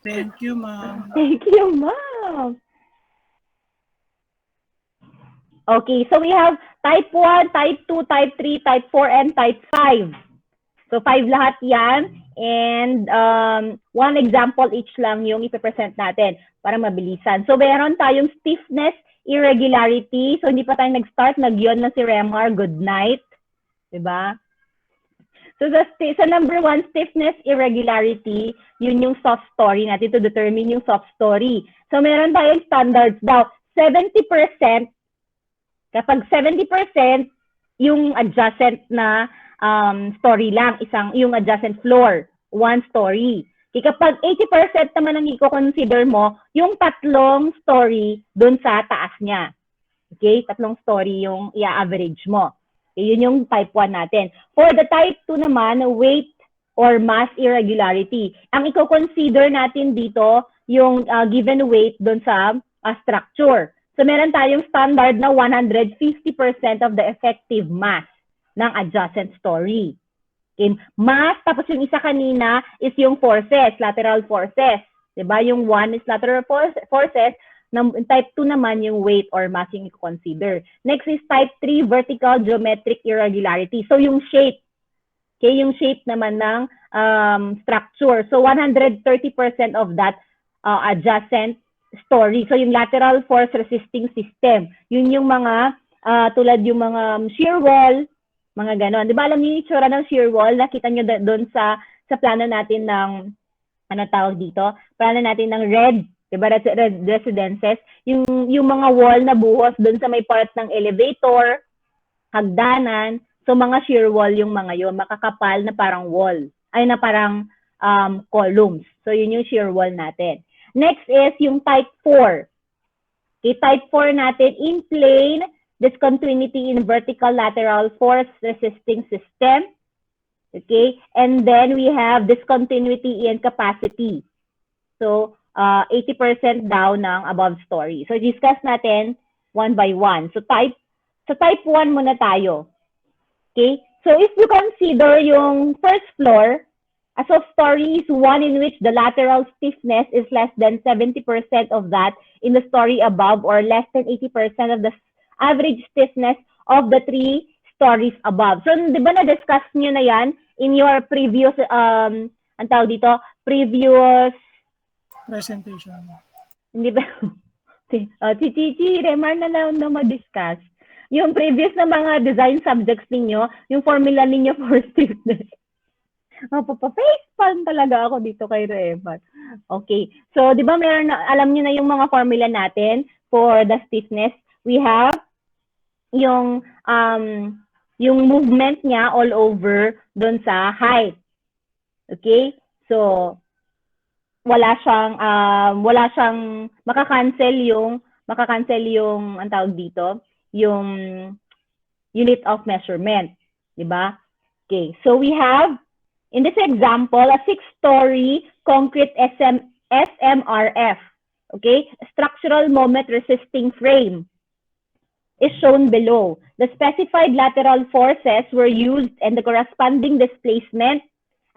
Thank you, ma'am. Thank you, ma'am. Okay, so we have type 1, type 2, type 3, type 4, and type 5. So 5 lahat yan. And one example each lang yung ipipresent natin para mabilisan. So meron tayong stiffness, irregularity. So hindi pa tayo nag-start, nag-yon na si Remar, good night. Diba? So sa number 1, stiffness, irregularity, yun yung soft story natin to determine yung soft story. So meron tayong standards daw. 70%, kapag 70%, yung adjacent na story lang, yung adjacent floor, one story. Kapag 80% naman ang i-consider mo, yung tatlong story dun sa taas niya. Okay? Tatlong story yung i-average mo. Okay, yun yung type 1 natin. For the type 2 naman, weight or mass irregularity. Ang i-consider natin dito, yung given weight dun sa structure. So meron tayong standard na 150% of the effective mass ng adjacent story. Okay. Mass, tapos yung isa kanina is yung forces, lateral forces. Diba? Yung 1 is lateral forces, type 2 naman yung weight or mass yung i-consider. Next is type 3, vertical geometric irregularity. So yung shape. Okay, yung shape naman ng structure. So 130% of that adjacent story. So yung lateral force resisting system. Yun yung mga tulad yung mga shear wall, mga ganon. Di ba alam niyo yung itsura ng shear wall? Nakita niyo doon sa plano natin ng, ano tawag dito? Plano natin ng red, di ba? Red residences. Yung mga wall na buhos doon sa may part ng elevator, hagdanan. So mga shear wall yung mga yun. Makakapal na parang wall. Ay na parang columns. So yun yung shear wall natin. Next is yung type 4. Okay, type 4 natin, in plane, discontinuity in vertical lateral force resisting system. Okay, and then we have discontinuity in capacity. So, 80% down ng above story. So, discuss natin one by one. So, type 1 muna tayo. Okay, so if you consider yung first floor, a soft story is one in which the lateral stiffness is less than 70% of that in the story above or less than 80% of the average stiffness of the 3 stories above. So, di ba na-discuss nyo na yan in your previous, ang tawag dito, previous presentation. Hindi ba? Si Remar na lang na ma-discuss. Yung previous na mga design subjects ninyo, yung formula ninyo for stiffness. Face-palm talaga ako dito kay Remar. Okay. So, di ba alam niyo na yung mga formula natin for the stiffness. We have yung movement niya all over doon sa height. Okay? So, wala siyang makakancel yung ang tawag dito, yung unit of measurement, di ba? Okay. So, we have in this example a 6-story concrete SMRF. Okay? Structural moment resisting frame is shown below. The specified lateral forces were used and the corresponding displacement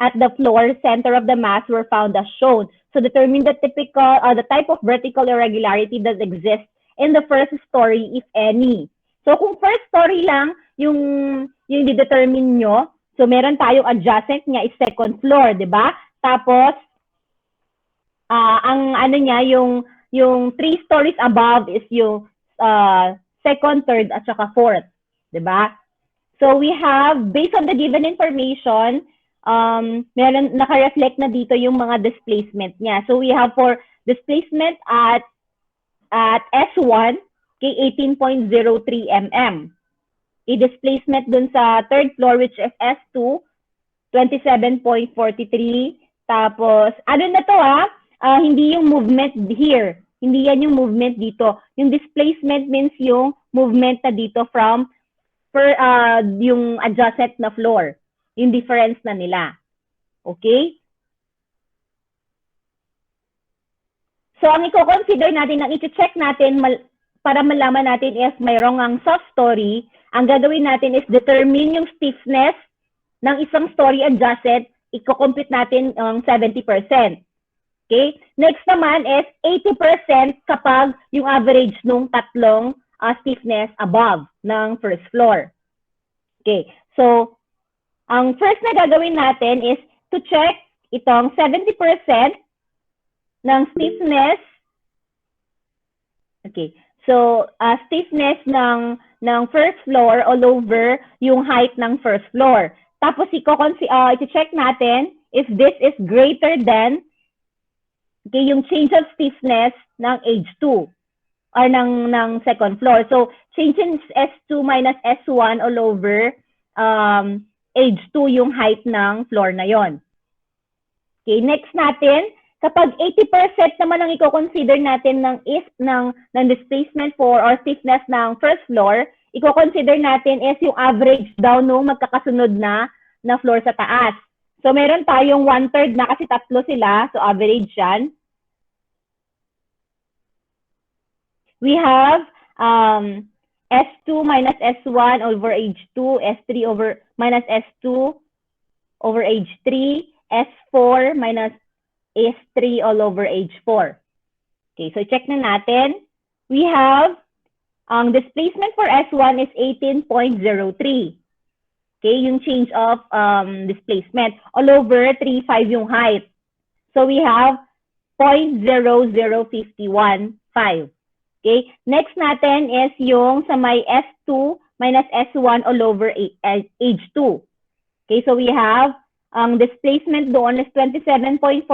at the floor center of the mass were found as shown. So determine the type of vertical irregularity that exists in the first story, if any. So kung first story lang yung determine nyo, so meron tayong adjacent niya is second floor, di ba? Tapos ang ano niya yung 3 stories above is yung second, third, at saka fourth. Diba? So, we have, based on the given information, meron naka-reflect na dito yung mga displacement niya. So, we have for displacement at S1, okay, 18.03 mm. I-displacement dun sa third floor, which is S2, 27.43. Tapos, ano na to hindi yung movement here. Hindi yan yung movement dito. Yung displacement means yung movement na dito from yung adjacent na floor. Yung difference na nila. Okay? So, ang i-consider natin, ang i-check natin para malaman natin if mayroong ang soft story, ang gagawin natin is determine yung stiffness ng isang story adjacent, i-compute natin ang 70%. Okay? Next naman is 80% kapag yung average nung tatlong stiffness above ng first floor. Okay. So, ang first na gagawin natin is to check itong 70% ng stiffness. Okay. So, stiffness ng first floor all over yung height ng first floor. Tapos, i-check natin if this is greater than yung change of stiffness ng age 2 or ng second floor. So, change in S2 minus S1 all over age 2 yung height ng floor na yon. Okay, next natin, kapag 80% naman ang i-consider natin ng displacement for or stiffness ng first floor, i-consider natin is yung average daw nung magkakasunod na floor sa taas. So, meron tayong 1/3 na kasi tatlo sila. So, average yan. We have S2 minus S1 over age 2, S3 over minus S2 over age 3, S4 minus S3 all over age 4. Okay, so check na natin. We have displacement for S1 is 18.03. Okay, yung change of displacement. All over 3.5 yung height. So we have 0.00515. Okay, next natin is yung sa may S2 minus S1 all over age 2. Okay, so we have displacement doon is 27.43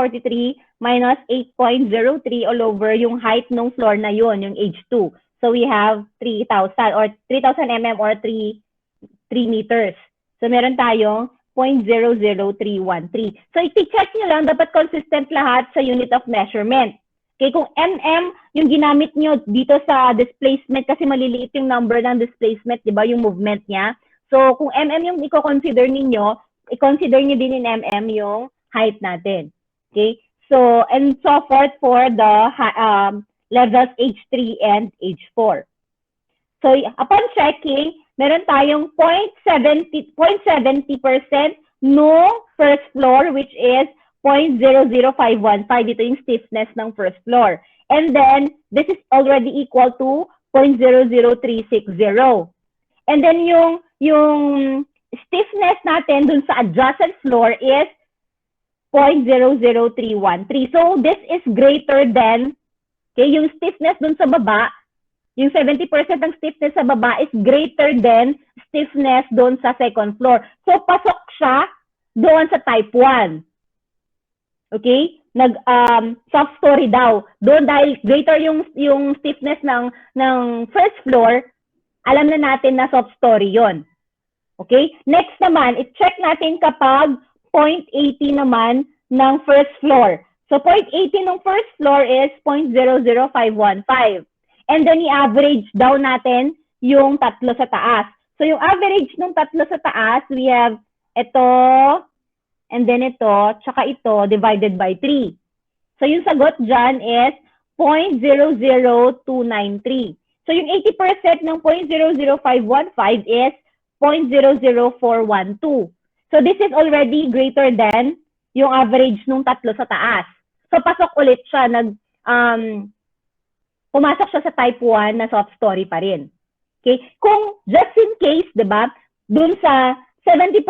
minus 8.03 all over yung height ng floor na yun, yung age 2. So we have 3,000 or 3,000 mm or 3 meters. So meron tayong 0.00313. So i-check nyo lang, dapat consistent lahat sa unit of measurement. Okay, kung mm yung ginamit nyo dito sa displacement kasi maliliit yung number ng displacement, di ba, yung movement niya. So kung mm yung i-consider ninyo, i-consider nyo din in mm yung height natin. Okay, so and so forth for the levels age 3 and age 4. So upon checking, meron tayong 0.70% no first floor, which is 0.00515. Dito yung stiffness ng first floor. And then, this is already equal to 0.00360. And then yung stiffness natin dun sa adjacent floor is 0.00313. So, this is greater than, okay, yung stiffness dun sa baba, yung 70% ng stiffness sa baba is greater than stiffness doon sa second floor. So, pasok siya doon sa type 1. Okay? Soft story daw. Doon dahil greater yung stiffness ng first floor, alam na natin na soft story yon. Okay? Next naman, i-check natin kapag 0.80 naman ng first floor. So, 0.80 ng first floor is 0.00515. And then, i-average daw natin yung tatlo sa taas. So, yung average ng tatlo sa taas, we have ito, and then ito, tsaka ito, divided by 3. So, yung sagot dyan is 0.00293. So, yung 80% ng 0.00515 is 0.00412. So, this is already greater than yung average ng tatlo sa taas. So, pasok ulit siya, pumasok siya sa type 1 na soft story pa rin. Okay? Kung just in case, di ba, dun sa 70%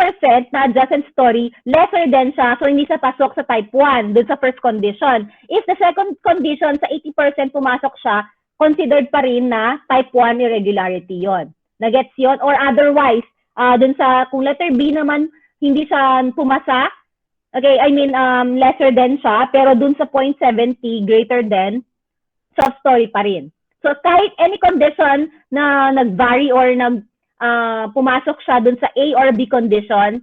na adjacent story, lesser than siya, so hindi siya pasok sa type 1, dun sa first condition. If the second condition, sa 80% pumasok siya, considered pa rin na type 1 irregularity yon. Nagets yon? Or otherwise, dun sa, kung letter B naman, hindi siya pumasa, okay, I mean, lesser than siya, pero dun sa 0.70, greater than, soft story pa rin. So, kahit any condition na nag-vary or pumasok siya dun sa A or B condition,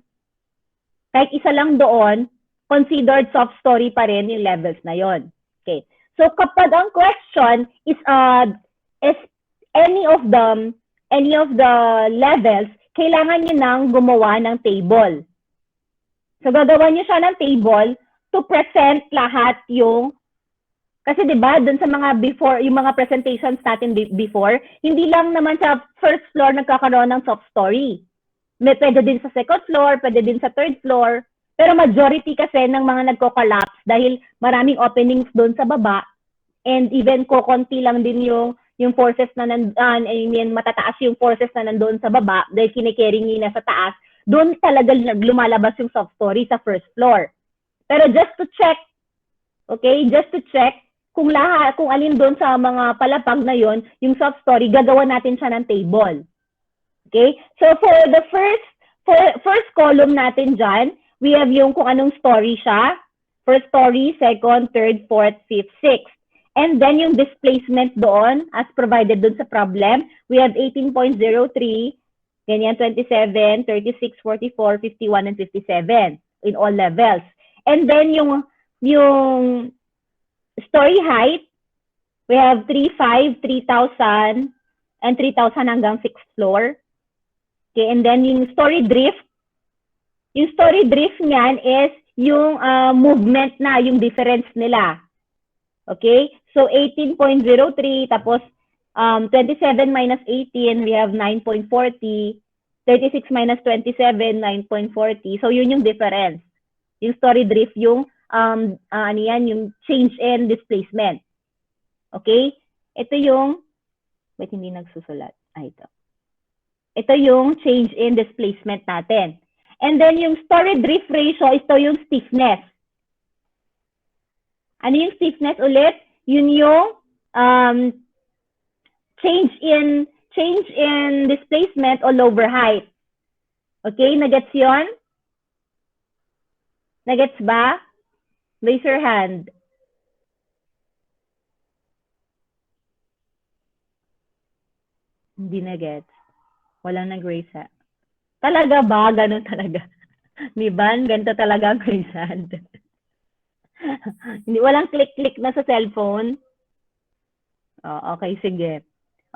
kahit isa lang doon, considered soft story pa rin yung levels na yon. Okay. So, kapag ang question is any of the levels, kailangan nyo nang gumawa ng table. So, gagawa nyo siya ng table to present lahat yung. Kasi 'di ba, doon sa mga before, yung mga presentations natin before, hindi lang naman sa first floor nagkakaroon ng soft story. Pwede din sa second floor, pwede din sa third floor, Pero majority kasi ng mga nagko-collapse dahil maraming openings doon sa baba and even kokonti lang din yung forces na matataas yung forces na nandoon sa baba dahil kinikerry niya sa taas, doon talaga lumalabas yung soft story sa first floor. Pero just to check, okay, just to check, kung alin doon sa mga palapag na yon, yung soft story, gagawa natin siya ng table. Okay? So for the first column natin dyan, we have yung kung anong story siya. First story, second, third, fourth, fifth, sixth. And then yung displacement doon, as provided doon sa problem, we have 18.03, ganyan, 27, 36, 44, 51, and 57 in all levels. And then yung story height, we have 3,500, 3,000, and 3,000 hanggang 6th floor. Okay, and then yung story drift niyan is yung movement na, yung difference nila. Okay, so 18.03, tapos 27 minus 18, we have 9.40, 36 minus 27, 9.40. So yun yung difference. Yung story drift, yung yung change in displacement. Okay? Ito yung, wait, hindi nagsusulat. Ito. Ito yung change in displacement natin. And then yung story drift ratio, ito yung stiffness. Ano yung stiffness ulit? Yun yung change in displacement o lower height. Okay? Nagets yun? Nagets ba? Raise your hand. Hindi nagets. Walang nag-raise hand. Talaga ba? Ganun talaga. Miban, ganito talaga ang raise hand. Hindi, walang click-click na sa cellphone. Oh, okay, sige.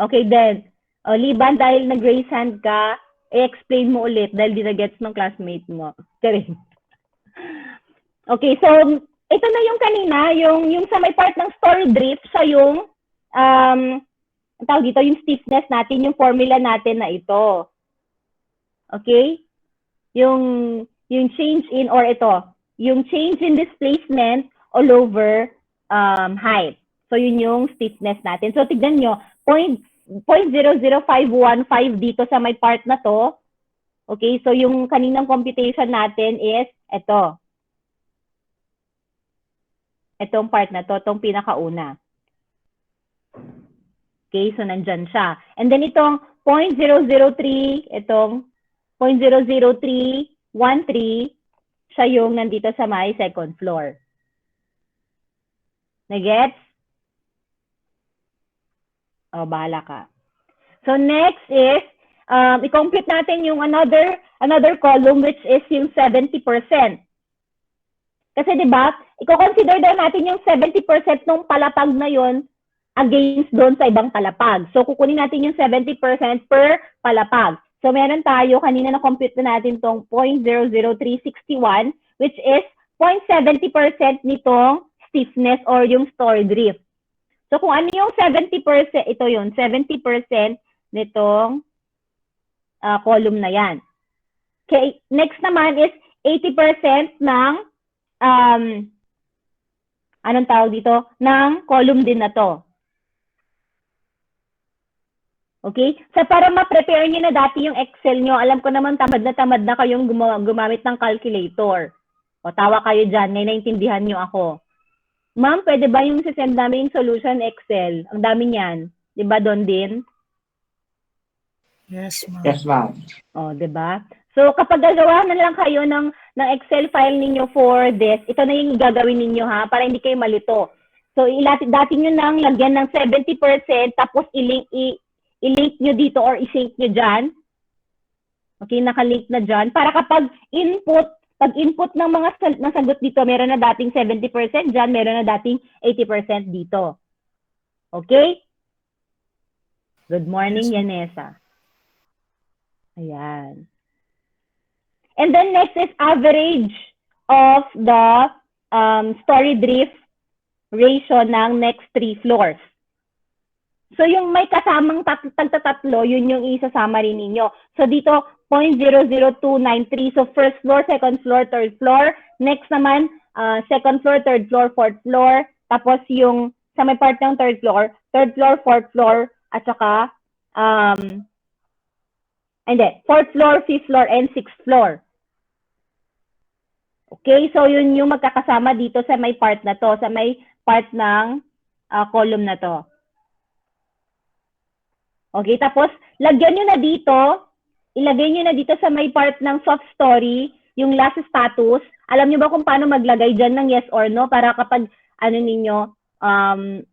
Okay, then. Oh, Liban, dahil nag-raise hand ka, i-explain mo ulit dahil di na-gets ng classmate mo. Karin. Okay, so ito na yung kanina, yung sa may part ng story drift, siya yung tawag dito, yung stiffness natin, yung formula natin na ito. Okay? Yung change in, or ito, yung change in displacement all over height. So yun yung stiffness natin. So tignan nyo, 0.00515 dito sa may part na to. Okay, so yung kaninang computation natin is ito. Itong part na to, itong pinakauna. Okay, so nandyan siya. And then itong 0.003, itong 0.00313, siya yung nandito sa may second floor. Nagets? O, bahala ka. So next is, i-compute natin yung another column which is yung 70%. Kasi diba, i-consider daw natin yung 70% ng palapag na yon against doon sa ibang palapag. So kukunin natin yung 70% per palapag. So meron tayo, kanina na-compute na natin tong 0.00361 which is 0.70% nitong stiffness or yung story drift. So kung ano yung 70%, ito yun, 70% nitong column na yan. Okay, next naman is 80% ng anong tawag dito? Ng column din na to. Okay? So para ma-prepare nyo na dati yung Excel nyo, alam ko naman tamad na kayong gumamit ng calculator. O tawa kayo dyan, naiintindihan nyo ako. Ma'am, pwede ba yung sisend namin yung solution Excel? Ang dami niyan. Diba doon din? Yes, ma'am. Yes, ma'am. O, diba? So kapag gagawa na lang kayo ng Excel file ninyo for this, ito na yung gagawin ninyo ha, para hindi kayo malito. So dati nyo nang lagyan ng 70%, tapos i-link nyo dito or i-sync nyo dyan. Okay, nakalink na dyan. Para kapag pag-input ng mga nasagot dito, meron na dating 70% dyan, meron na dating 80% dito. Okay? Good morning, Yanesa. Ayan. And then next is average of the story drift ratio ng next 3 floors. So yung may kasamang tagtatatlo, yun yung isasama rin ninyo. So dito, 0.00293. So first floor, second floor, third floor. Next naman, second floor, third floor, fourth floor. Tapos yung sa may part ng third floor, fourth floor, at saka hindi, fourth floor, fifth floor, and sixth floor. Okay, so yun yung magkakasama dito sa may part na to, sa may part ng column na to. Okay, tapos lagyan nyo na dito, ilagay nyo na dito sa may part ng soft story, yung last status. Alam nyo ba kung paano maglagay dyan ng yes or no para kapag ano ninyo,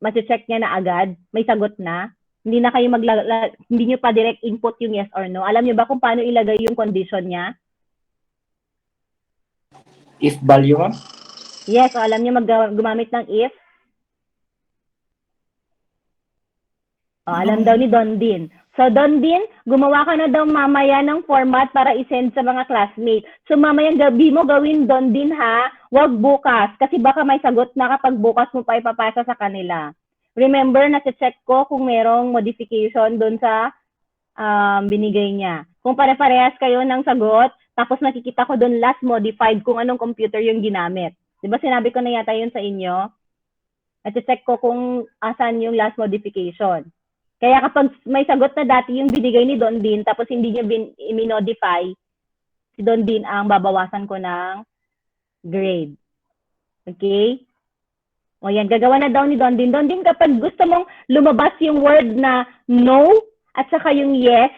masi-check niya na agad, may sagot na. Hindi na kayo hindi nyo pa direct input yung yes or no. Alam nyo ba kung paano ilagay yung condition niya? If value, ma'am? Yes, so alam nyo gumamit ng if? Alam daw ni Don Din. So, Don Din, gumawa ka na daw mamaya ng format para isend sa mga classmates. So, mamayang gabi mo gawin, Don Din, ha? Huwag bukas. Kasi baka may sagot na kapag bukas mo pa ipapasa sa kanila. Remember, nasa-check ko kung merong modification doon sa binigay niya. Kung pare-parehas kayo ng sagot, tapos nakikita ko doon last modified kung anong computer yung ginamit. Diba sinabi ko na yata yun sa inyo? Nasa-check ko kung asan yung last modification. Kaya kapag may sagot na dati yung binigay ni Don Din, tapos hindi niya i-modify, si Don Din ang babawasan ko ng grade. Okay? O yan, gagawa na daw ni Don Din. Don Din, kapag gusto mong lumabas yung word na no, at saka yung yes,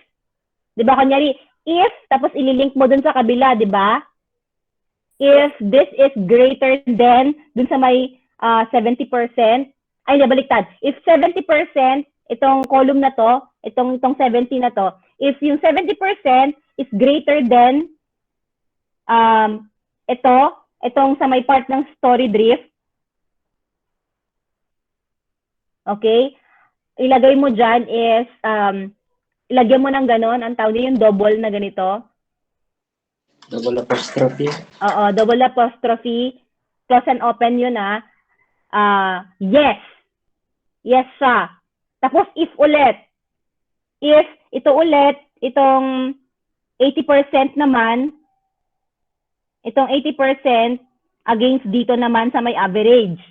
di ba, kunyari, if, tapos ililink mo dun sa kabila, di ba? If this is greater than, dun sa may 70%, ay, baliktad. If 70%, itong column na to, itong 70 na to, if yung 70% is greater than itong sa may part ng story drift, okay, ilagay mo dyan is, ilagyan mo ng ganon, ang tawag niya yung double na ganito. Double apostrophe. Oo, double apostrophe, close and open yun yes. Yes siya. Tapos if ulit. If ito ulit, itong 80% naman, itong 80% against dito naman sa may average.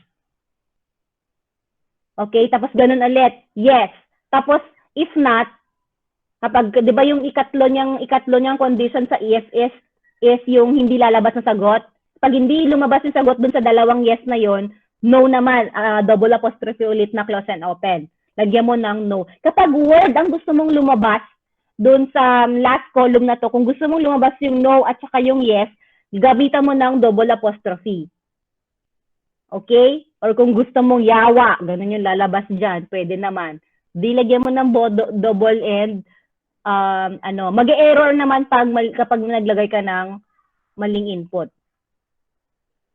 Okay, tapos ganun ulit. Yes. Tapos if not, kapag 'di ba yung ikatlo niyang condition sa if is yung hindi lalabas na sagot. Pag hindi lumabas yung sagot dun sa dalawang yes na yon, no naman, double apostrophe ulit na close and open. Lagyan mo ng no. Kapag word ang gusto mong lumabas doon sa last column na to, kung gusto mong lumabas yung no at saka yung yes, gamitan mo ng double apostrophe. Okay? Or kung gusto mong yawa, ganun yung lalabas dyan, pwede naman. Di lagyan mo ng double and mag-error naman kapag naglagay ka ng maling input.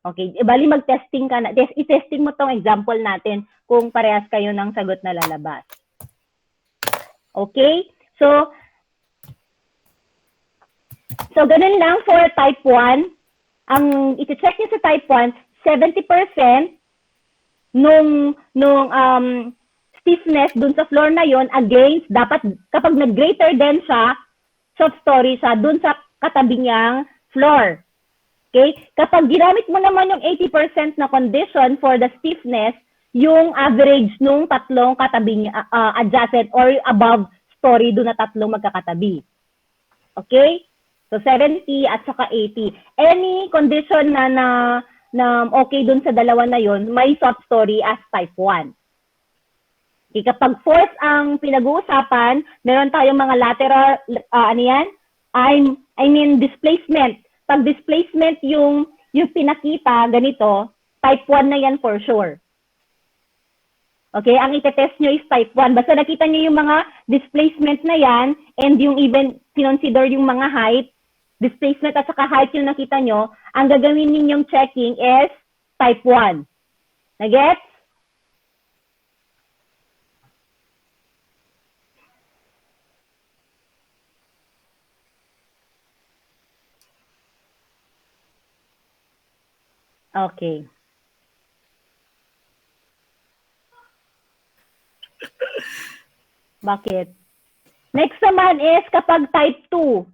Okay, bali mag-testing ka na. I-testing mo tong example natin kung parehas kayo ng sagot na lalabas. Okay? So ganun lang for type 1. Ang i-check niyo sa type 1, 70% nung stiffness dun sa floor na yon against, dapat kapag nag-greater than siya, soft story siya dun sa katabi niyang floor. Okay? Kapag ginamit mo naman yung 80% na condition for the stiffness, yung average nung tatlong katabi adjacent or above story doon na tatlong magkakatabi. Okay? So 70 at saka 80. Any condition na okay doon sa dalawa na yon, may soft story as type 1. Okay, kapag force ang pinag-uusapan, meron tayong mga lateral, I mean displacement. Pag displacement yung pinakita, ganito, type 1 na yan for sure. Okay, ang itetest nyo is type 1. Basta nakita nyo yung mga displacement na yan, and yung even consider yung mga height, displacement at saka height yung nakita nyo, ang gagawin ninyong checking is type 1. Nagets? Okay. Bakit? Next naman is kapag type 2.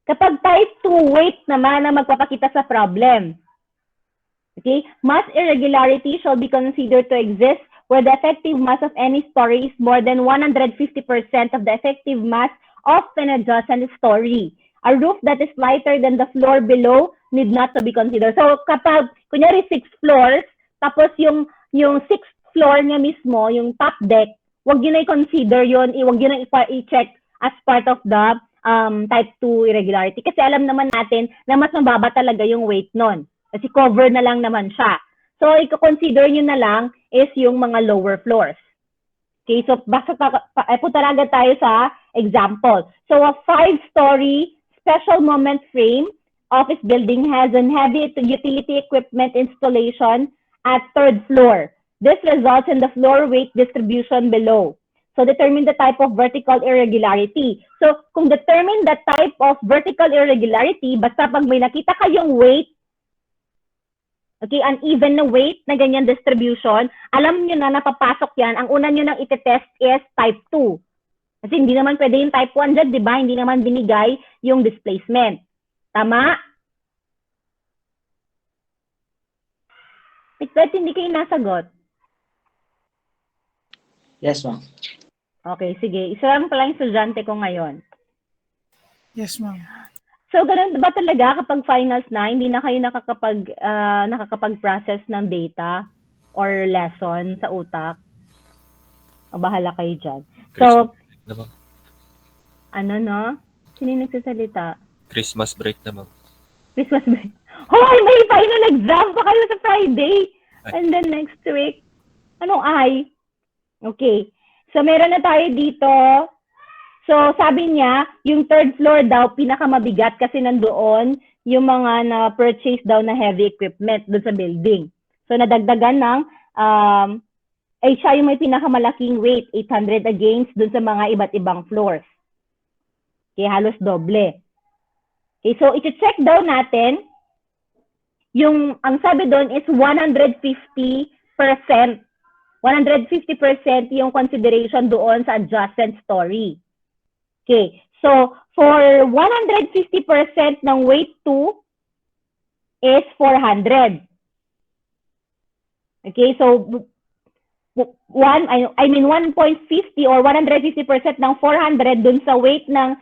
Kapag type 2, weight naman ang magpapakita sa problem. Okay? Mass irregularity shall be considered to exist where the effective mass of any story is more than 150% of the effective mass of an adjacent story. A roof that is lighter than the floor below need not to be considered. So kapag, kunyari 6 floors, tapos yung 6th floor niya mismo, yung top deck, wag yun na i-consider yun, wag yun na i-check as part of the type 2 irregularity. Kasi alam naman natin na mas mababa talaga yung weight nun. Kasi cover na lang naman siya. So, i-consider nyo na lang is yung mga lower floors. Okay, so basta punta agad tayo sa example. So, a 5-story special moment frame office building has an heavy utility equipment installation at 3rd floor. This results in the floor weight distribution below. So, determine the type of vertical irregularity. So, kung determine the type of vertical irregularity, basta pag may nakita kayong weight, okay, uneven na weight na ganyan distribution, alam nyo na napapasok yan. Ang una nyo nang iti-test is type 2. Kasi hindi naman pwede yung type 1 dyan, di ba? Hindi naman binigay yung displacement. Tama? Bakit hindi kayo nasagot? Yes, ma'am. Okay, sige. Isa lang pala yung estudyante ko ngayon. Yes, ma'am. So, ganun ba talaga kapag finals na, hindi na kayo nakakapag-process ng data or lesson sa utak? O bahala kayo dyan. So, ano no? Sino yung nagsasalita? Christmas break na, ma'am. Christmas break. Hoy, may final exam pa kayo sa Friday. And then next week. Anong ay? Okay. So, meron na tayo dito. So, sabi niya, yung 3rd floor daw, pinakamabigat kasi nandoon yung mga na-purchase daw na heavy equipment doon sa building. So, nadagdagan ng, siya yung may pinakamalaking weight, 800 against doon sa mga iba't ibang floors. Okay, halos doble. Okay, so, iti-check daw natin, ang sabi doon is 150%. 150% yung consideration doon sa adjacent story. Okay, so for 150% ng weight 2 is 400. Okay, so 1.50 or 150% ng 400 dun sa weight ng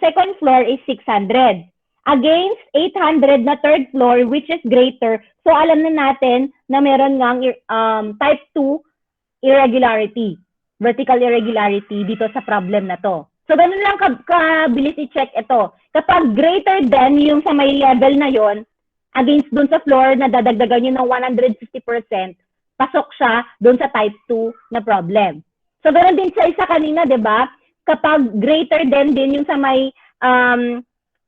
second floor is 600. Against 800 na third floor which is greater. So alam na natin na meron ngang type 2 irregularity, vertical irregularity dito sa problem na to. So, ganun lang kabilis i-check ito. Kapag greater than yung sa may level na yon against dun sa floor na dadagdagan nyo ng 150%, pasok siya dun sa type 2 na problem. So, ganun din sa isa kanina, di ba? Kapag greater than din yung sa may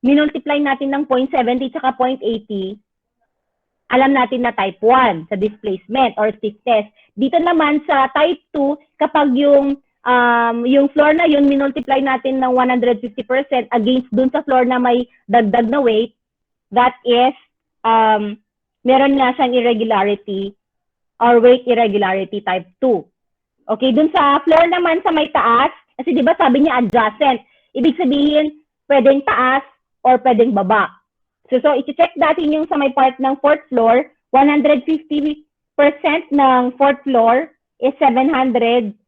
minultiply natin ng 0.70 tsaka 0.80, alam natin na type 1 sa displacement or stiffness. Dito naman sa type 2, kapag yung floor na yun, minultiply natin ng 150% against dun sa floor na may dagdag na weight, that is, meron nga siyang irregularity or weight irregularity type 2. Okay, dun sa floor naman sa may taas, kasi di ba sabi niya adjacent, ibig sabihin, pwedeng taas or pwedeng baba. So i-check natin yung sa may part ng 4th floor, 150% ng 4th floor is 750.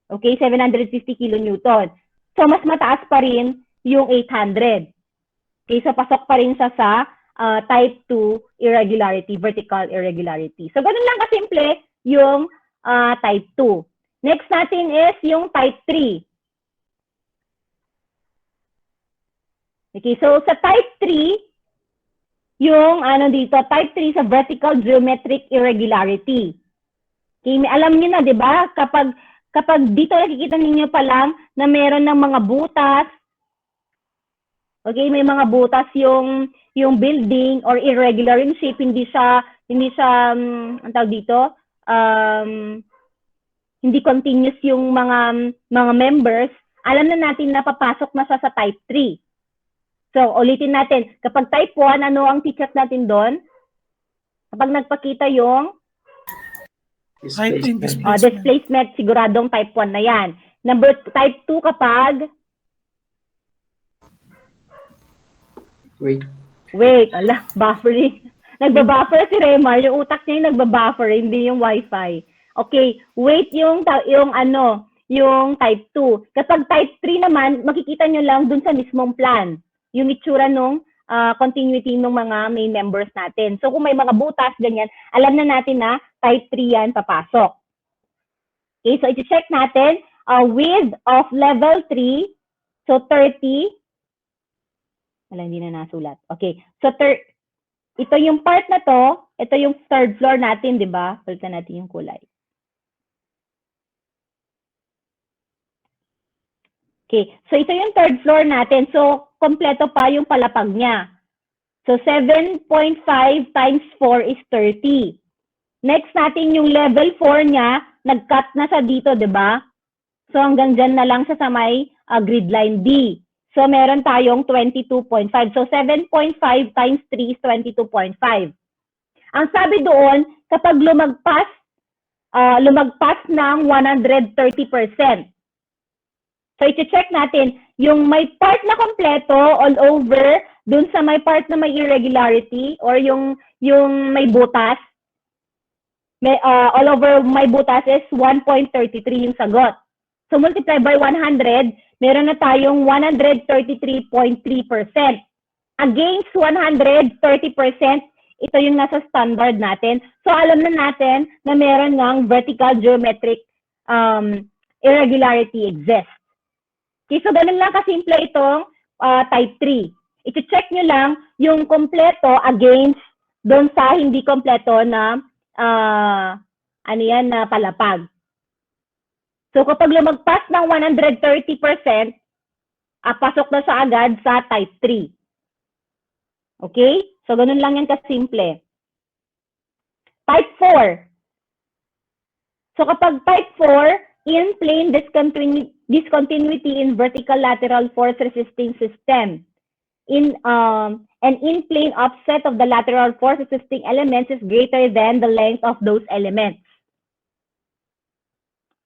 Okay, 750 kilonewton. So, mas mataas pa rin yung 800. Okay, so pasok pa rin siya sa type 2 irregularity, vertical irregularity. So, ganun lang kasimple yung type 2. Next natin is yung type 3. Okay, so sa type 3, yung type 3 sa vertical geometric irregularity. Okay, alam niyo na, 'di ba? Kapag dito nakikita ninyo pa lang na meron ng mga butas. Okay, may mga butas yung building or irregular in shape, hindi siya ang tawag dito, hindi continuous yung mga members. Alam na natin na papasok na siya sa type 3. So, ulitin natin, kapag type 1, ano ang teachers natin doon? Kapag nagpakita yung Height and displacement. displacement, siguradong type 1 na yan. Type 2 kapag, wait, buffering. Nagbabuffer si Remar, yung utak niya yung nagbabuffer, hindi yung wifi. Okay, wait yung type 2. Kapag type 3 naman, makikita nyo lang dun sa mismong plan, yung itsura nung continuity ng mga main members natin. So kung may mga butas, ganyan, alam na natin na type 3 yan papasok. Okay, so i-check natin, width of level 3, so 30, wala, hindi na nasulat. Okay, so ito yung part na to, ito yung third floor natin, di ba? Palitan natin yung kulay. Okay, so ito yung third floor natin. So, kompleto pa yung palapag niya. So, 7.5 times 4 is 30. Next natin yung level 4 niya, nag-cut na sa dito, di ba? So, hanggang dyan na lang siya sa may grid line D. So, meron tayong 22.5. So, 7.5 times 3 is 22.5. Ang sabi doon, kapag lumagpas ng 130%. So, i-check natin, yung may part na kompleto all over, dun sa may part na may irregularity or yung may butas, all over may butas is 1.33 yung sagot. So, multiply by 100, meron na tayong 133.3%. Against 130%, ito yung nasa standard natin. So, alam na natin na meron ng vertical geometric irregularity exists. Okay, so ganun lang kasimple itong type 3. I-check nyo lang yung kompleto against doon sa hindi kompleto na na palapag. So kapag lumagpas ng 130%, pasok na siya agad sa type 3. Okay? So ganun lang yan kasimple. Type 4. So kapag type 4, in plane discontinuity in vertical lateral force resisting system. An in-plane offset of the lateral force resisting elements is greater than the length of those elements.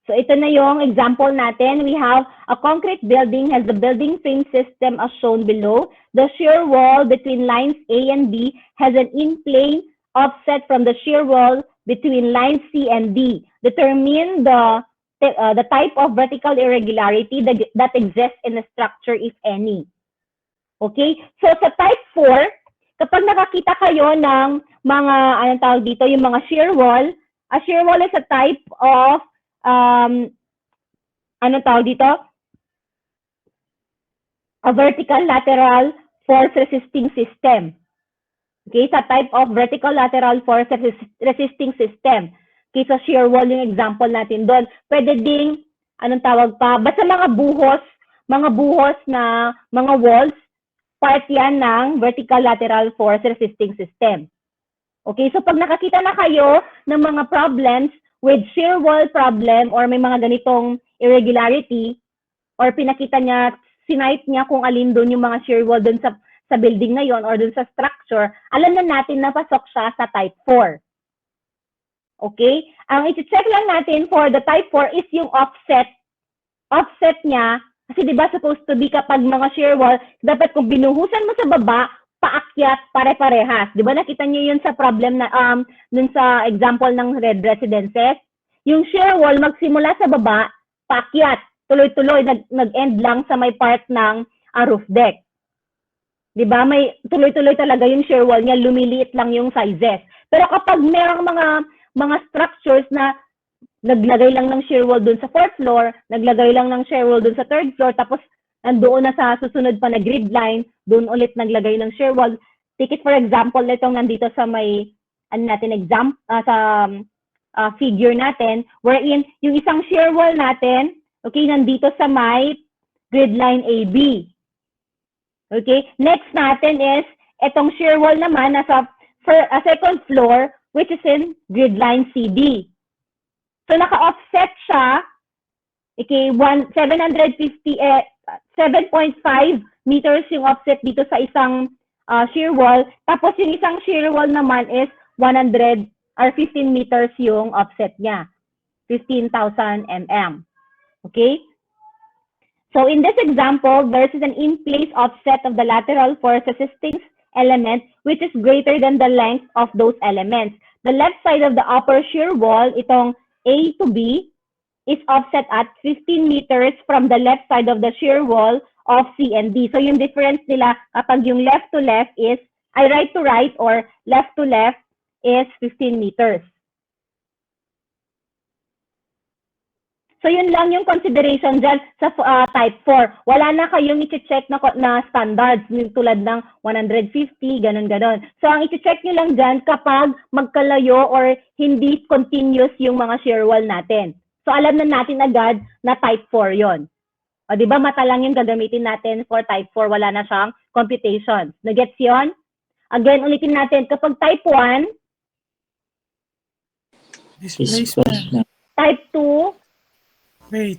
So ito na yung example natin. We have a concrete building has the building frame system as shown below. The shear wall between lines A and B has an in-plane offset from the shear wall between lines C and D. Determine the type of vertical irregularity that exists in the structure, if any. Okay? So, sa type 4, kapag nakakita kayo ng mga, anong tawag dito, yung mga shear wall, a shear wall is a type of, anong tawag dito? A vertical lateral force resisting system. Okay? Sa type of vertical lateral force resisting system. Okay, so shear wall yung example natin doon. Pwede ding, anong tawag pa, basta mga buhos na mga walls, part yan ng vertical lateral force resisting system. Okay, so pag nakakita na kayo ng mga problems with shear wall problem or may mga ganitong irregularity or pinakita niya, sinight niya kung alin doon yung mga shear wall doon sa building na yon or doon sa structure, alam na natin na pasok siya sa type 4. Okay? Ang i-check lang natin for the type 4 is yung offset. Offset niya, kasi di ba supposed to be kapag mga shear wall, dapat kung binuhusan mo sa baba, paakyat pare-parehas. Di ba nakita niyo yun sa problem na, dun sa example ng red residences? Yung shear wall, magsimula sa baba, paakyat. Tuloy-tuloy, nag-end lang sa may part ng roof deck. Di ba? May tuloy-tuloy talaga yung shear wall niya, lumiliit lang yung sizes. Pero kapag merong mga structures na naglagay lang ng shear wall dun sa 4th floor, naglagay lang ng shear wall dun sa 3rd floor, tapos nandoon na sa susunod pa na grid line, dun ulit naglagay ng shear wall. Take it for example, itong nandito sa may, figure natin, wherein yung isang shear wall natin, okay, nandito sa may grid line AB. Okay, next natin is, itong shear wall naman, nasa 2nd floor, which is in grid line CD. So, naka-offset siya, okay, 7.5 meters yung offset dito sa isang shear wall. Tapos, yung isang shear wall naman is 15 meters yung offset niya. 15,000 mm. Okay? So in this example, there is an in-place offset of the lateral force resisting element which is greater than the length of those elements. The left side of the upper shear wall, itong A to B, is offset at 15 meters from the left side of the shear wall of C and D. So yung difference nila kapag yung left to left is, ay right to right or left to left is 15 meters. So yun lang yung consideration dyan sa type 4. Wala na kayong i-check na standards tulad ng 150, ganun-ganon. So ang i-check nyo lang dyan kapag magkalayo or hindi continuous yung mga shear wall natin. So alam na natin agad na type 4 yon. O di ba mata lang yung gagamitin natin for type 4, wala na siyang computation. Nagets yon? Again, ulitin natin, kapag type 1, Displacement. type 2, Weight.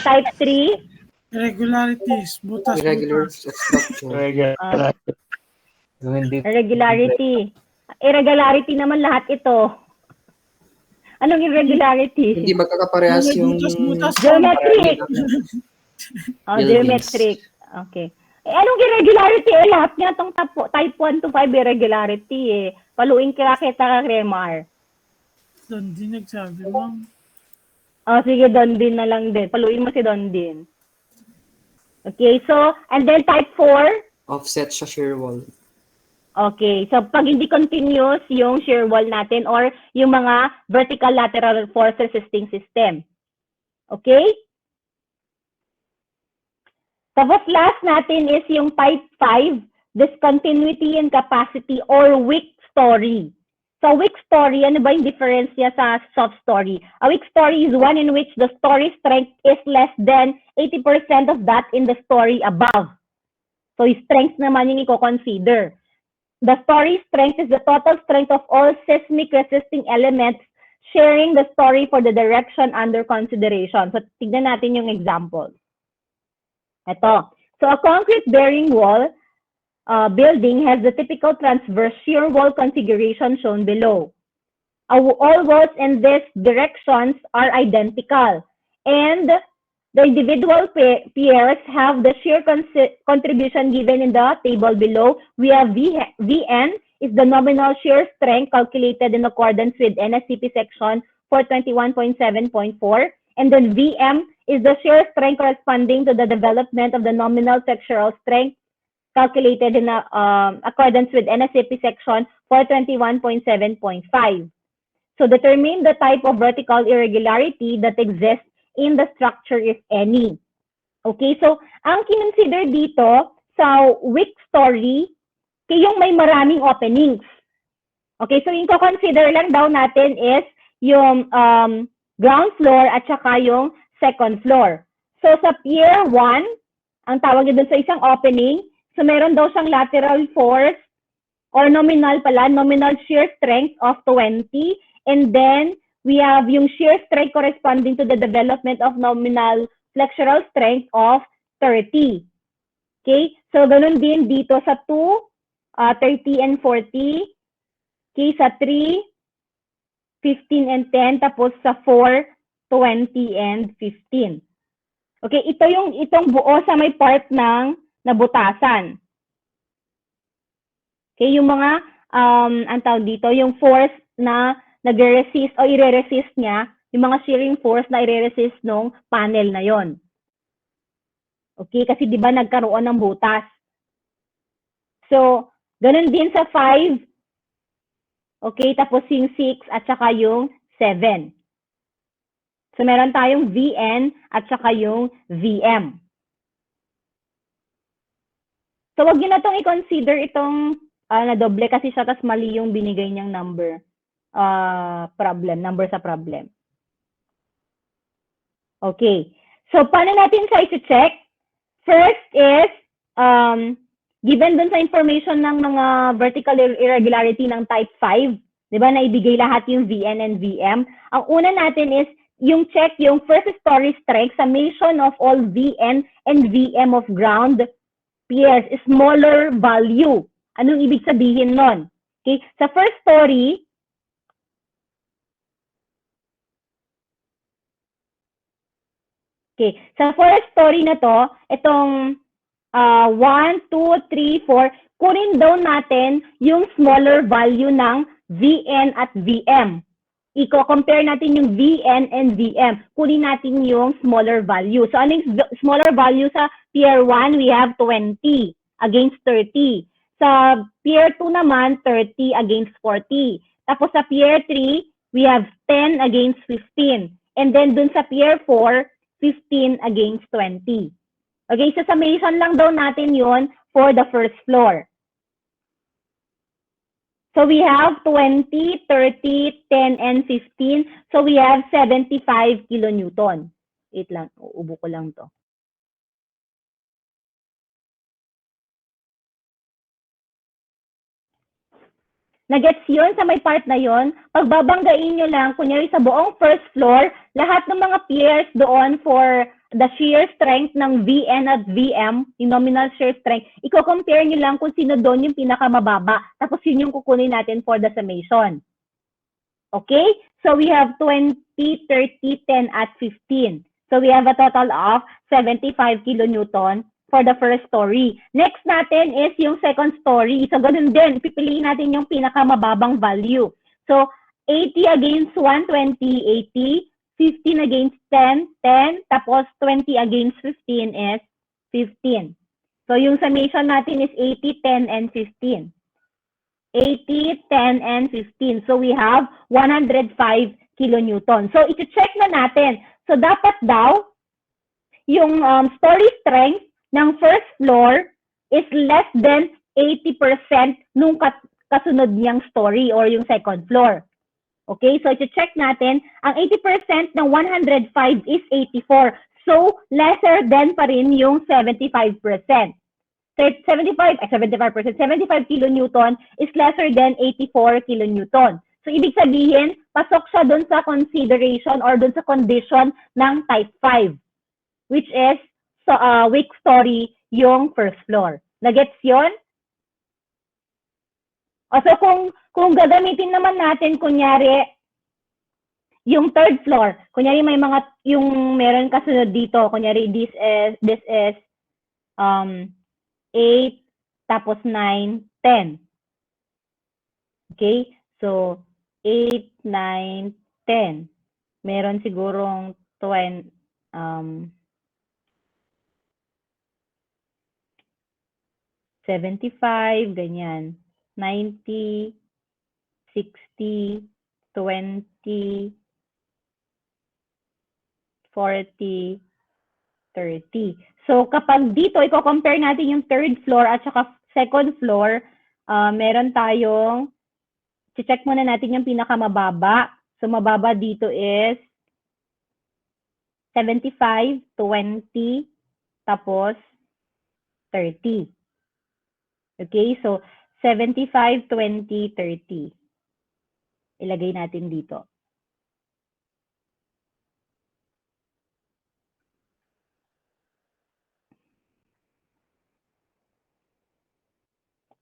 type 3, Irregularities. Irregular Butas. structure. irregularity. Irregularity naman lahat ito. Anong irregularity? Hindi magkakaparehas yung Butas. Geometric. Buildings. Geometric. Okay. Anong irregularity? Lahat nga itong type 1 to 5 irregularity eh. Paluin kita ka, Remar. Doon din nagsabi, ma'am. Sige, Dondin na lang din. Paluin mo si Dondin. Okay, so, and then type 4. offset sa shear wall. Okay, so pag hindi continuous yung shear wall natin or yung mga vertical lateral force resisting system. Okay? Tapos last natin is yung type 5, discontinuity and capacity or weak story. So weak story, ano ba yung difference niya sa soft story? A weak story is one in which the story strength is less than 80% of that in the story above. So yung strength naman yung i-consider. The story strength is the total strength of all seismic resisting elements sharing the story for the direction under consideration. So tignan natin yung example. Ito. So a concrete bearing wall building has the typical transverse shear wall configuration shown below. All walls in these directions are identical, and the individual piers have the shear contribution given in the table below. We have Vn is the nominal shear strength calculated in accordance with NSCP section 421.7.4, and then Vm is the shear strength corresponding to the development of the nominal flexural strength calculated in accordance with NSCP section 421.7.5. So determine the type of vertical irregularity that exists in the structure, if any. Okay, so ang kinonsider dito sa weak story, yung may maraming openings. Okay, so yung consider lang daw natin is yung ground floor at saka yung second floor. So sa pier 1, ang tawag nyo dun sa isang opening, so meron daw siyang lateral force or nominal shear strength of 20, and then we have yung shear strength corresponding to the development of nominal flexural strength of 30. Okay? So ganun din dito sa 2, 30 and 40. Okay, sa 3, 15 and 10, tapos sa 4, 20 and 15. Okay, itong buo sa may part ng nabutasan. Okay, yung mga ang tawag dito, yung force na nagre-resist o ire-resist niya, yung mga shearing force na ire-resist nung panel na yon. Okay, kasi 'di ba nagkaroon ng butas. So, ganun din sa 5. Okay, tapos yung 6 at saka yung 7. So, meron tayong Vn at saka yung Vm. So, wag nyo na itong i-consider itong na doble kasi siya, tas mali yung binigay niyang number sa problem. Okay. So, paano natin siya i-check? First is, given dun sa information ng mga vertical irregularity ng type 5, di ba, naibigay lahat yung Vn and Vm. Ang una natin is, yung check yung first story strength, summation of all Vn and Vm of ground piers, smaller value. Anong ibig sabihin nun? Okay, sa first story, Okay. Sa first story na to, itong 1, 2, 3, 4, kunin daw natin yung smaller value ng Vn at Vm. Iko-compare natin yung Vn and Vm. Kunin natin yung smaller value. So, ano yung smaller value sa pair 1? We have 20 against 30. Sa pair 2 naman, 30 against 40. Tapos sa pair 3, we have 10 against 15. And then dun sa pair 4, 15 against 20. Okay, so summation lang daw natin yon for the first floor. So we have 20, 30, 10, and 15. So we have 75 kilonewton. Wait lang, uubo ko lang to. Nagets yun sa may part na yon. Pagbabanggain nyo lang, kunyari sa buong first floor, lahat ng mga piers doon for the shear strength ng Vn at Vm, yung nominal shear strength, i-compare nyo lang kung sino doon yung pinakamababa. Tapos yun yung kukunin natin for the summation. Okay? So we have 20, 30, 10, at 15. So we have a total of 75 kilonewton for the first story. Next natin is yung second story. So, ganun din. Pipiliin natin yung pinakamababang value. So, 80 against 120, 80. 15 against 10, 10. Tapos, 20 against 15 is 15. So, yung summation natin is 80, 10, and 15. 80, 10, and 15. So, we have 105 kilonewton. So, iti-check na natin. So, dapat daw, yung story strength ng first floor is less than 80% nung kasunod niyang story or yung second floor. Okay, so i-check natin, ang 80% ng 105 is 84. So, lesser than pa rin yung 75%. 75 kilonewton is lesser than 84 kilonewton. So, ibig sabihin, pasok siya dun sa consideration or dun sa condition ng type 5, which is weak story yung first floor. Nagets yun? So kung gagamitin naman natin, kunyari, yung third floor, kunyari may mga, yung meron kasunod dito, kunyari this is 8, tapos 9, 10. Okay? So, 8, 9, 10. Meron sigurong 20, 75, ganyan. 90, 60, 20, 40, 30. So, kapag dito, i-compare natin yung third floor at saka second floor, meron tayong, check muna natin yung pinakamababa. So, mababa dito is 75, 20, tapos 30. Okay, so 75, 20, 30. Ilagay natin dito.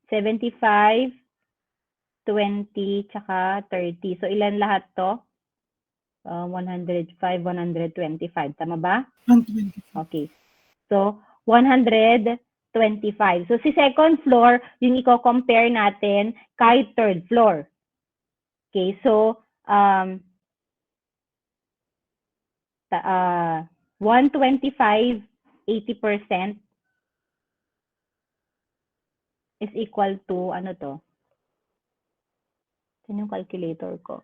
$75, 20, tsaka 30. So, ilan lahat to? 105, 125. Tama ba? 120. Okay. So, 125. So, si second floor, yung i-compare natin kay third floor. Okay, so, 125, 80% is equal to, ano to? Saan yung calculator ko?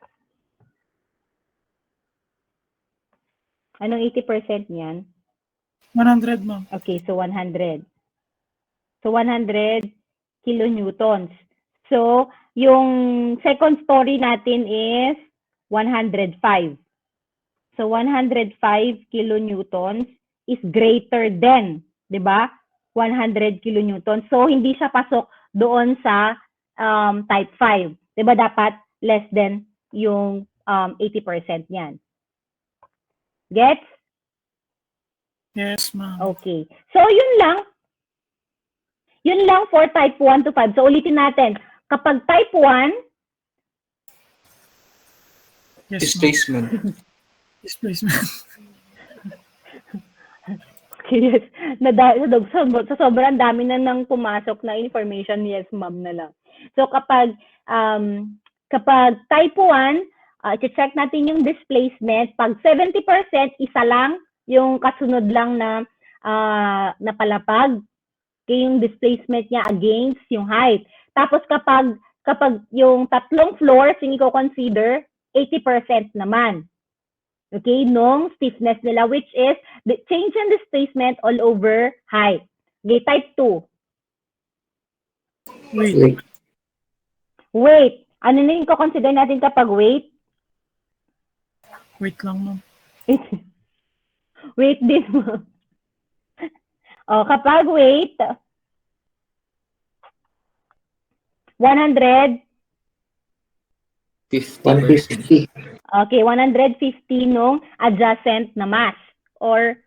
Anong 80% niyan? 100, ma'am. Okay, so 100. So 100 kilonewtons. So yung second story natin is 105. So 105 kilonewtons is greater than, 'di ba? 100 kilonewtons. So hindi siya pasok doon sa type 5. 'Di ba dapat less than yung 80% niyan. Gets? Yes, ma'am. Okay. So, yun lang. Yun lang for type 1 to 5. So, ulitin natin. Kapag type 1, Yes, ma'am. Displacement. Displacement. Yes. Sa sobrang dami na nang pumasok na information, yes, ma'am na lang. So kapag type 1, i-check natin yung displacement. Pag 70%, isa lang yung kasunod lang na palapag. Okay, yung displacement niya against yung height. Tapos kapag yung tatlong floors yung i-consider, 80% naman. Okay, nung stiffness nila, which is the change in displacement all over height. Okay, type 2. Wait. Weight. Ano na yung consider natin kapag weight? Wait lang, ma'am. Weight din mo. O, kapag weight, 100. 150. Okay, 150 nung adjacent na mass or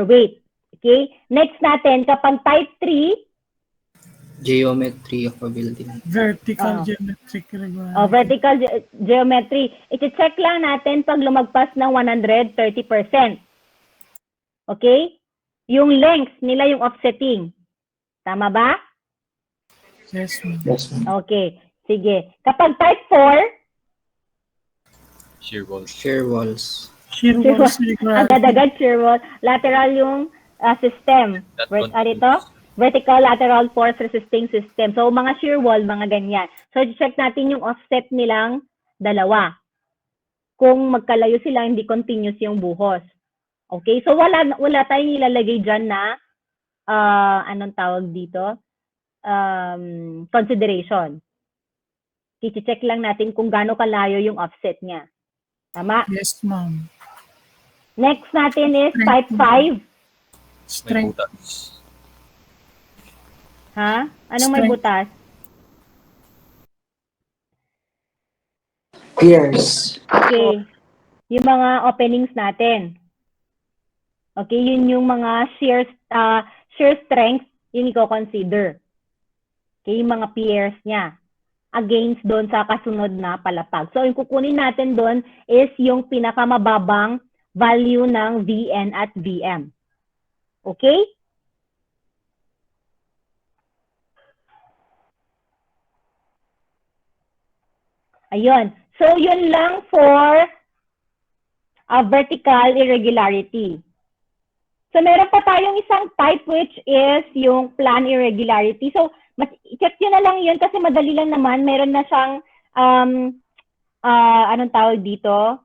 weight. Okay? Next natin, kapag type 3, Geometry of a building. Vertical geometric regularity. vertical geometry. I-check lang natin pag lumagpas ng 130%. Okay? Yung length nila yung offsetting. Tama ba? Yes, ma'am. Yes, ma'am. Okay. Sige. Kapag type 4, Shear walls. Shear walls. Shear walls regularity. agad-agad shear wall. Lateral yung system. Vertical lateral force resisting system. So, mga shear wall, mga ganyan. So, check natin yung offset nilang dalawa. Kung magkalayo sila, hindi continuous yung buhos. Okay? So, wala tayong ilalagay dyan na, anong tawag dito? Consideration. I-check lang natin kung gaano kalayo yung offset niya. Tama? Yes, ma'am. Next natin is type 5. May Strength. butas. Ha? Anong may Strength. butas? Piers. Okay. Yung mga openings natin. Okay, yun yung mga shear strength yung i-consider. Okay, yung mga piers niya against doon sa kasunod na palapag. So, yung kukunin natin doon is yung pinakamababang value ng Vn at Vm. Okay? Ayun. So, yun lang for vertical irregularity. So, meron pa tayong isang type which is yung plan irregularity. So, check nyo na lang yun kasi madali lang naman. Meron na siyang, anong tawag dito?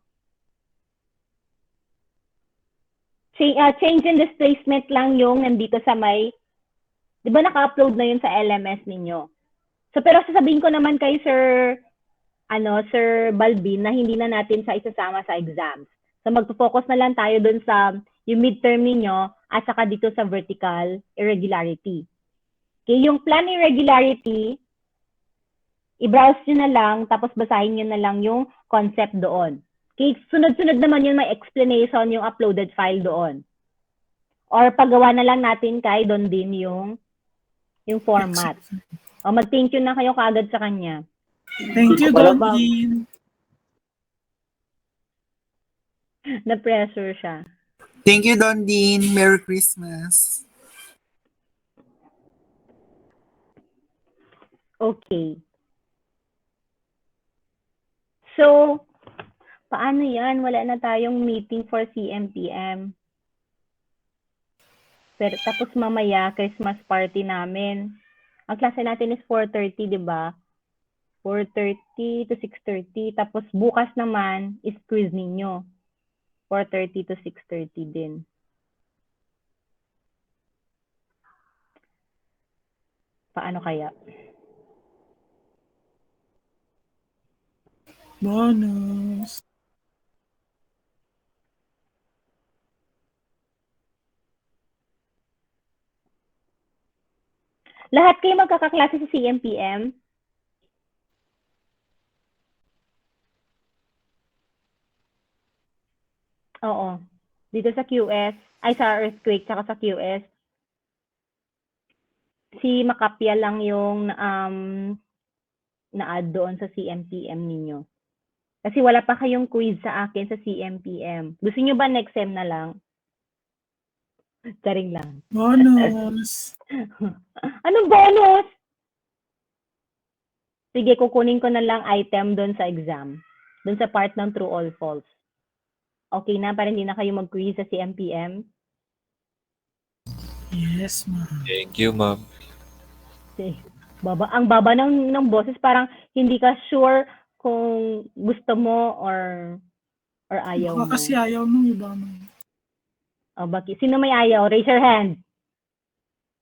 Change in displacement lang yung nandito sa may, di ba naka-upload na yun sa LMS ninyo? So, pero sasabihin ko naman kay Sir Balbin na hindi na natin siya isasama sa exams. So, magpo-focus na lang tayo dun sa yung midterm ninyo at saka dito sa vertical irregularity. Okay, yung plan irregularity, i-browse nyo na lang, tapos basahin nyo na lang yung concept doon. Okay, sunod-sunod naman yung may explanation yung uploaded file doon. Or paggawa na lang natin kay doon din yung format. O mag-thank you na kayo kaagad sa kanya. Thank you, Dolphin. Na-pressure siya. Thank you, Don Dean. Merry Christmas. Okay. So, paano yan? Wala na tayong meeting for CMPM. Pero tapos mamaya, Christmas party namin. Ang klase natin is 4:30, di ba? 4:30 to 6:30. Tapos bukas naman is quiz ninyo. 4:30 to 6:30 din. Paano kaya? Bonus. Lahat kayo magkakaklase sa CMPM? Oo. Dito sa QS, ay sa earthquake, tsaka sa QS. Si Makapya lang yung na-add doon sa CMPM ninyo. Kasi wala pa kayong quiz sa akin sa CMPM. Gusto nyo ba next sem na lang? Charing lang. Bonus. Anong bonus? Sige, kukunin ko na lang item doon sa exam. Doon sa part ng true or false. Okay na, para hindi na kayo mag-quiz sa CMPM. Yes, ma'am. Thank you, ma'am. Okay. Ang baba ng boses, parang hindi ka sure kung gusto mo or ayaw mo. Baka kasi ayaw nung iba, ma'am. O, bakit? Sino may ayaw? Raise your hand.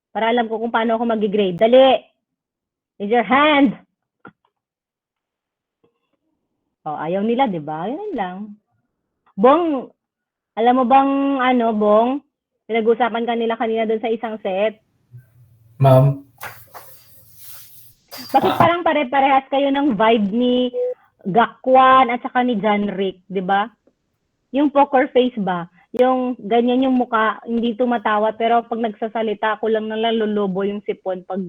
Para alam ko kung paano ako mag-grade. Dali! Raise your hand! O, ayaw nila, di ba? Yan lang. Bong, alam mo bang, Bong? Pinag-usapan kanila kanina doon sa isang set. Ma'am. Bakit parang pare-parehas kayo ng vibe ni Gakwan at saka ni John Rick, di ba? Yung poker face ba? Yung ganyan yung mukha, hindi tumatawa, pero pag nagsasalita, ako lang lulubo yung sipon pag,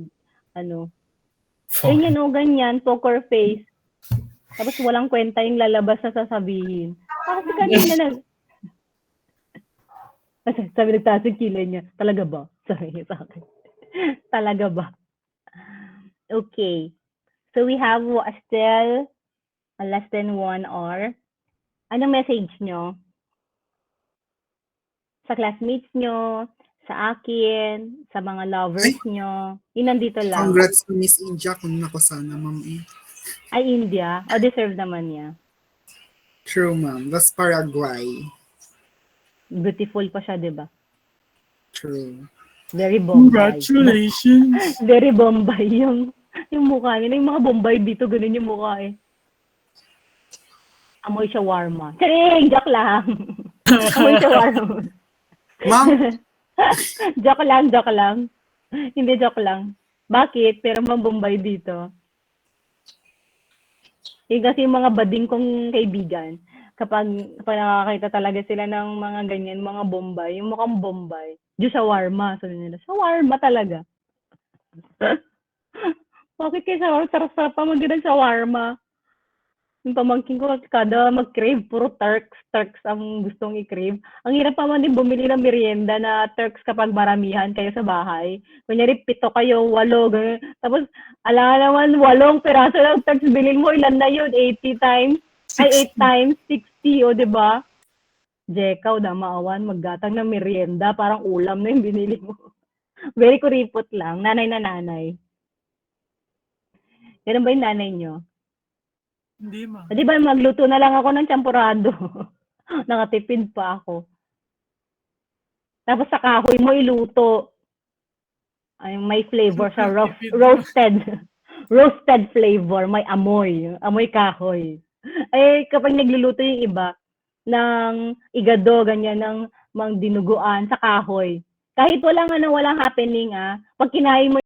ganyan o ganyan, poker face. Tapos walang kwenta yung lalabas na sasabihin. Kasi kanina sabi nagtaas yung kilay niya, talaga ba? Sabi niya sa akin. Talaga ba? Okay. So we have still less than 1 hour. Anong message nyo? Sa classmates nyo, sa akin, sa mga lovers nyo. Yun nandito lang. Congrats to Miss India kung nako sana, ma'am. Ay, India. O, deserve naman niya. True, ma'am. That's Paraguay. Beautiful pa siya, di ba? True. Very Bombay. Congratulations. Very Bombay yung mukha niya. Yung mga Bombay dito, ganun yung mukha eh. Amoy shawarma. Charing! Joke lang. Amoy shawarma. Ma'am, joke lang. Hindi joke lang. Bakit? Pero mga Bombay dito. Yung kasi yung mga bading kong kaibigan, kapag nakakita talaga sila ng mga ganyan, mga Bombay, yung mukhang Bombay, Diyos shawarma, sabi nila, shawarma talaga. Bakit kayo shawarma? Sarap-sarap pa mag-ganang shawarma. Yung pamangkin ko, kada mag-crave, puro Turks ang gustong i-crave. Ang hirap pa man din bumili ng merienda na Turks kapag maramihan kayo sa bahay. Kunyari, 7 kayo, 8, gano'n. Tapos, alam naman, 8 piraso ng Turks, bilhin mo, ilan na yun? 80 times? Ay, 8 times, 60, o diba? Jekaw na maawan, maggatang ng merienda, parang ulam na yung binili mo. Very kuripot lang, nanay na nanay. Ganun ba yung nanay nyo? Hindi, ma'am. Di ba magluto na lang ako ng champurado. Nakatipid pa ako. Tapos sa kahoy mo iluto. Ay, may flavor sa roasted flavor, may amoy kahoy. Ay kapag nagluluto yung iba ng igado ganyan ng mang dinuguan sa kahoy. Kahit walang happening pag kinain mo